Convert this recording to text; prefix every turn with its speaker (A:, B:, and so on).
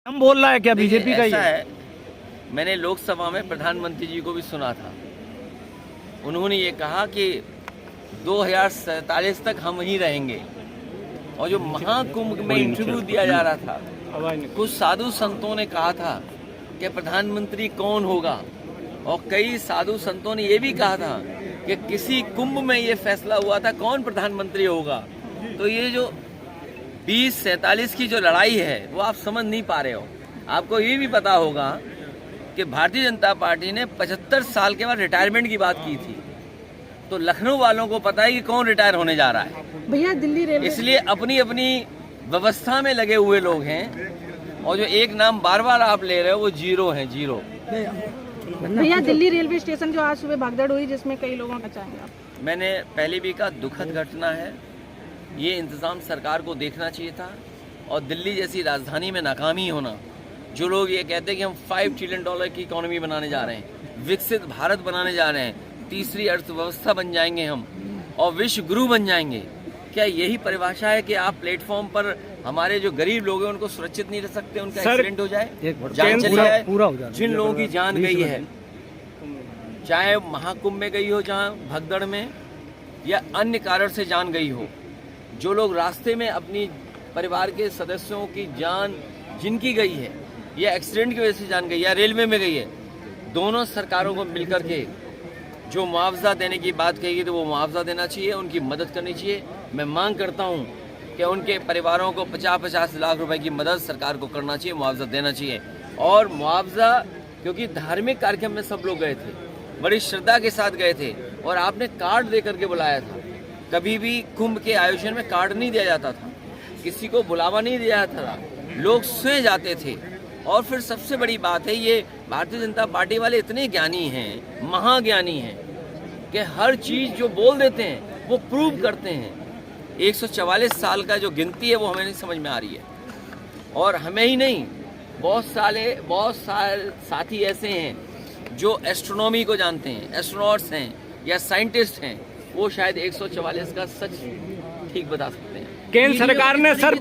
A: हम बोल रहा है क्या बीजेपी का?
B: ऐसा है, मैंने लोकसभा में प्रधानमंत्री जी को भी सुना था। उन्होंने ये कहा कि 2047 तक हम ही रहेंगे। और जो महाकुंभ में इंटरव्यू दिया जा रहा था, कुछ साधु संतों ने कहा था कि प्रधानमंत्री कौन होगा, और कई साधु संतों ने ये भी कहा था कि किसी कुंभ में ये फैसला हुआ था कौन प्रधानमंत्री होगा। तो ये जो 2047 की जो लड़ाई है वो आप समझ नहीं पा रहे हो। आपको ये भी पता होगा कि भारतीय जनता पार्टी ने 75 साल के बाद रिटायरमेंट की बात की थी, तो लखनऊ वालों को पता है कि कौन रिटायर होने जा रहा है।
C: भैया दिल्ली रेलवे,
B: इसलिए अपनी अपनी व्यवस्था में लगे हुए लोग हैं, और जो एक नाम बार बार आप ले रहे हो वो जीरो है, जीरो।
C: भैया दिल्ली रेलवे स्टेशन जो आज सुबह भगदड़ हुई जिसमें कई लोगों का चाहेंगे आप?
B: मैंने पहले भी कहा, दुखद घटना है। ये इंतज़ाम सरकार को देखना चाहिए था। और दिल्ली जैसी राजधानी में नाकामी होना, जो लोग ये कहते हैं कि हम $5 ट्रिलियन की इकोनॉमी बनाने जा रहे हैं, विकसित भारत बनाने जा रहे हैं, तीसरी अर्थव्यवस्था बन जाएंगे हम और विश्व गुरु बन जाएंगे, क्या यही परिभाषा है कि आप प्लेटफॉर्म पर हमारे जो गरीब लोग हैं उनको सुरक्षित नहीं रख सकते, उनका एक्सीडेंट हो जाए, जान चली जाए? जिन लोगों की जान गई है, चाहे महाकुंभ में गई हो, जहाँ भगदड़ में, या अन्य कारण से जान गई हो, जो लोग रास्ते में अपनी परिवार के सदस्यों की जान जिनकी गई है, या एक्सीडेंट की वजह से जान गई, या रेलवे में गई है, दोनों सरकारों को मिलकर के जो मुआवजा देने की बात कही तो वो मुआवजा देना चाहिए, उनकी मदद करनी चाहिए। मैं मांग करता हूँ कि उनके परिवारों को 50-50 लाख रुपए की मदद सरकार को करना चाहिए, मुआवजा देना चाहिए। और मुआवजा, क्योंकि धार्मिक कार्यक्रम में सब लोग गए थे, बड़ी श्रद्धा के साथ गए थे, और आपने कार्ड दे करके बुलाया था। कभी भी कुंभ के आयोजन में कार्ड नहीं दिया जाता था, किसी को बुलावा नहीं दिया जाता था, लोग सोए जाते थे। और फिर सबसे बड़ी बात है, ये भारतीय जनता पार्टी वाले इतने ज्ञानी हैं, महाज्ञानी हैं, कि हर चीज़ जो बोल देते हैं वो प्रूव करते हैं। 144 साल का जो गिनती है वो हमें नहीं समझ में आ रही है। और हमें ही नहीं, बहुत सारे साथी ऐसे हैं जो एस्ट्रोनॉमी को जानते हैं, एस्ट्रोनॉट्स हैं या साइंटिस्ट हैं, वो शायद 144 का सच ठीक बता सकते हैं।
A: केंद्र सरकार ने सर